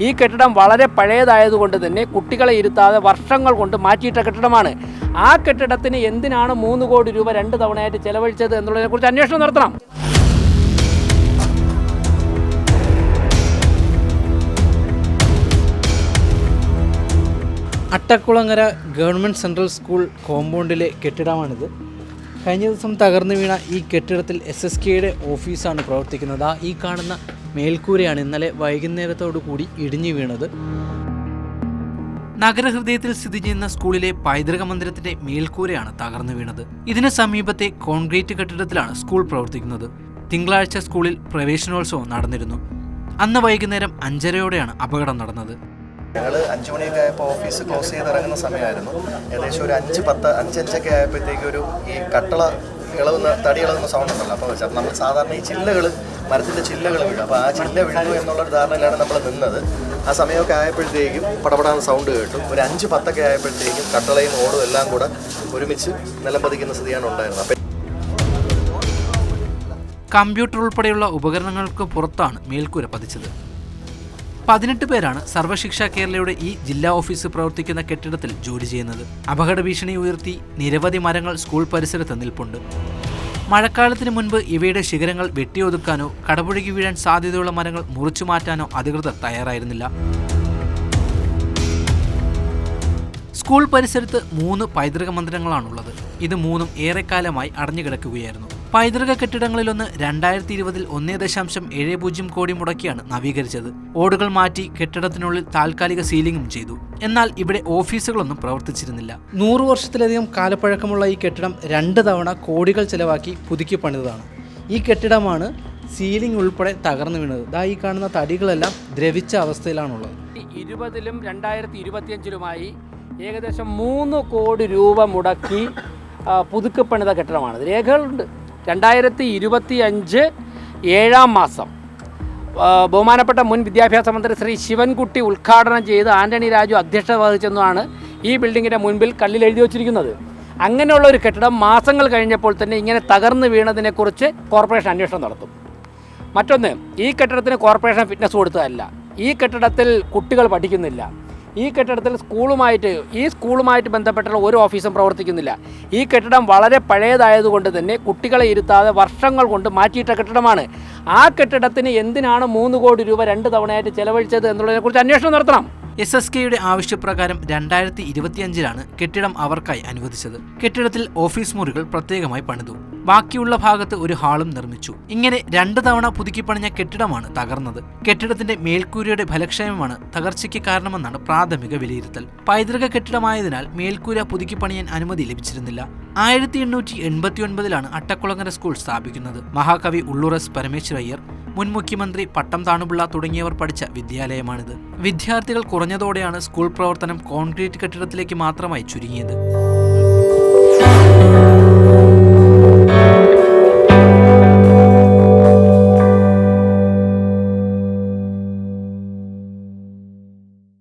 ഈ കെട്ടിടം വളരെ പഴയതായതുകൊണ്ട് തന്നെ കുട്ടികളെ ഇരുത്താതെ വർഷങ്ങൾ കൊണ്ട് മാറ്റിയിട്ട കെട്ടിടമാണ്. ആ കെട്ടിടത്തിന് എന്തിനാണ് 3 കോടി രൂപ 2 തവണയായിട്ട് ചെലവഴിച്ചത് എന്നുള്ളതിനെക്കുറിച്ച് അന്വേഷണം നടത്തണം. അട്ടക്കുളങ്ങര ഗവൺമെൻറ് സെൻട്രൽ സ്കൂൾ കോമ്പൗണ്ടിലെ കെട്ടിടമാണിത്. കഴിഞ്ഞ ദിവസം തകർന്നു വീണ ഈ കെട്ടിടത്തിൽ SSKയുടെ ഓഫീസാണ് പ്രവർത്തിക്കുന്നത്. ഈ കാണുന്ന മേൽക്കൂരയാണ് ഇന്നലെ വൈകുന്നേരത്തോടു കൂടി ഇടിഞ്ഞു വീണത്. നഗരഹൃദയത്തിൽ സ്ഥിതി ചെയ്യുന്ന സ്കൂളിലെ പൈതൃക മന്ദിരത്തിന്റെ മേൽക്കൂരയാണ് തകർന്നു വീണത്. ഇതിന് സമീപത്തെ കോൺക്രീറ്റ് കെട്ടിടത്തിലാണ് സ്കൂൾ പ്രവർത്തിക്കുന്നത്. തിങ്കളാഴ്ച സ്കൂളിൽ പ്രവേശനോത്സവം നടന്നിരുന്നു. അന്ന് വൈകുന്നേരം 5:30-ഓടെയാണ് അപകടം നടന്നത്. ഞങ്ങൾ 5 മണിയൊക്കെ ആയപ്പോൾ ഓഫീസ് ക്ലോസ് ചെയ്തിറങ്ങുന്ന സമയമായിരുന്നു. ഏകദേശം ഒരു 5:10-5:05 ആയപ്പോഴത്തേക്ക് ഈ തടി ഇളകുന്ന സൗണ്ട് ഉണ്ടല്ലോ. അപ്പോൾ നമ്മൾ സാധാരണ ഈ മരത്തിൻ്റെ ചില്ലകൾ വീഴും. അപ്പോൾ ആ ചില്ല വീഴുന്നു എന്നുള്ളൊരു ധാരണയിലാണ് നമ്മൾ നിന്നത്. ആ സമയമൊക്കെ ആയപ്പോഴത്തേക്കും പടപടാന്ന് സൗണ്ട് കേട്ടു. ഒരു 5:10 ആയപ്പോഴത്തേക്കും കട്ടളയും ഓടും എല്ലാം കൂടെ ഒരുമിച്ച് നിലം പതിക്കുന്ന സ്ഥിതിയാണ് ഉണ്ടായിരുന്നത്. കമ്പ്യൂട്ടർ ഉൾപ്പെടെയുള്ള ഉപകരണങ്ങൾക്ക് പുറത്താണ് മേൽക്കൂര പതിച്ചത്. 18 പേരാണ് സർവശിക്ഷ കേരളയുടെ ഈ ജില്ലാ ഓഫീസ് പ്രവർത്തിക്കുന്ന കെട്ടിടത്തിൽ ജോലി ചെയ്യുന്നത്. അപകട ഭീഷണി ഉയർത്തി നിരവധി മരങ്ങൾ സ്കൂൾ പരിസരത്ത് നിൽപ്പുണ്ട്. മഴക്കാലത്തിന് മുൻപ് ഇവയുടെ ശിഖരങ്ങൾ വെട്ടിയൊതുക്കാനോ കടപുഴകി വീഴാൻ സാധ്യതയുള്ള മരങ്ങൾ മുറിച്ചു മാറ്റാനോ അധികൃതർ തയ്യാറായിരുന്നില്ല. സ്കൂൾ പരിസരത്ത് 3 പൈതൃക മന്ദിരങ്ങളാണുള്ളത്. ഇത് 3ഉം ഏറെക്കാലമായി അടഞ്ഞുകിടക്കുകയായിരുന്നു. പൈതൃക കെട്ടിടങ്ങളിലൊന്ന് 2020-ൽ 1.70 കോടി മുടക്കിയാണ് നവീകരിച്ചത്. ഓടുകൾ മാറ്റി കെട്ടിടത്തിനുള്ളിൽ താൽക്കാലിക സീലിംഗും ചെയ്തു. എന്നാൽ ഇവിടെ ഓഫീസുകളൊന്നും പ്രവർത്തിച്ചിരുന്നില്ല. 100 വർഷത്തിലധികം കാലപ്പഴക്കമുള്ള ഈ കെട്ടിടം 2 തവണ കോടികൾ ചെലവാക്കി പുതുക്കി പണിതതാണ്. ഈ കെട്ടിടമാണ് സീലിംഗ് ഉൾപ്പെടെ തകർന്നു വീണത്. ഈ കാണുന്ന തടികളെല്ലാം ദ്രവിച്ച അവസ്ഥയിലാണുള്ളത്. 20-ലും 2025-ലുമായി ഏകദേശം 3 കോടി രൂപ മുടക്കി പുതുക്കപ്പണിത കെട്ടിടമാണ്. രേഖകളുണ്ട്. 2025 7-ാം മാസം ബഹുമാനപ്പെട്ട മുൻ വിദ്യാഭ്യാസ മന്ത്രി ശ്രീ ശിവൻകുട്ടി ഉദ്ഘാടനം ചെയ്ത് ആന്റണി രാജു അധ്യക്ഷത വഹിച്ചെന്നാണ് ഈ ബിൽഡിങ്ങിൻ്റെ മുൻപിൽ കല്ലിൽ എഴുതി വച്ചിരിക്കുന്നത്. അങ്ങനെയുള്ള ഒരു കെട്ടിടം മാസങ്ങൾ കഴിഞ്ഞപ്പോൾ തന്നെ ഇങ്ങനെ തകർന്നു വീണതിനെക്കുറിച്ച് കോർപ്പറേഷൻ അന്വേഷണം നടത്തും. മറ്റൊന്ന്, ഈ കെട്ടിടത്തിന് കോർപ്പറേഷൻ ഫിറ്റ്നസ് കൊടുത്തതല്ല. ഈ കെട്ടിടത്തിൽ കുട്ടികൾ പഠിക്കുന്നില്ല. ഈ കെട്ടിടത്തിൽ സ്കൂളുമായിട്ട് ബന്ധപ്പെട്ടുള്ള ഒരു ഓഫീസും പ്രവർത്തിക്കുന്നില്ല. ഈ കെട്ടിടം വളരെ പഴയതായതുകൊണ്ട് തന്നെ കുട്ടികളെ ഇരുത്താതെ വർഷങ്ങൾ കൊണ്ട് മാറ്റിയിട്ട കെട്ടിടമാണ്. ആ കെട്ടിടത്തിന് എന്തിനാണ് 3 കോടി രൂപ 2 തവണയായിട്ട് ചെലവഴിച്ചത് എന്നുള്ളതിനെക്കുറിച്ച് അന്വേഷണം നടത്തണം. SSKയുടെ ആവശ്യപ്രകാരം 2025-ലാണ് കെട്ടിടം അവർക്കായി അനുവദിച്ചത്. കെട്ടിടത്തിൽ ഓഫീസ് മുറികൾ പ്രത്യേകമായി പണിതു. ബാക്കിയുള്ള ഭാഗത്ത് ഒരു ഹാളും നിർമ്മിച്ചു. ഇങ്ങനെ 2 തവണ പുതുക്കിപ്പണിഞ്ഞ കെട്ടിടമാണ് തകർന്നത്. കെട്ടിടത്തിന്റെ മേൽക്കൂരയുടെ ഫലക്ഷയമാണ് തകർച്ചയ്ക്ക് കാരണമെന്നാണ് പ്രാഥമിക വിലയിരുത്തൽ. പൈതൃക കെട്ടിടമായതിനാൽ മേൽക്കൂര പുതുക്കിപ്പണിയാൻ അനുമതി ലഭിച്ചിരുന്നില്ല. 1889-ലാണ് അട്ടക്കുളങ്ങര സ്കൂൾ സ്ഥാപിക്കുന്നത്. മഹാകവി ഉള്ളൂർ എസ് പരമേശ്വരയ്യർ, മുൻ മുഖ്യമന്ത്രി പട്ടം താണുപിള്ള തുടങ്ങിയവർ പഠിച്ച വിദ്യാലയമാണിത്. വിദ്യാർത്ഥികൾ കുറഞ്ഞതോടെയാണ് സ്കൂൾ പ്രവർത്തനം കോൺക്രീറ്റ് കെട്ടിടത്തിലേക്ക് മാത്രമായി ചുരുങ്ങിയത്.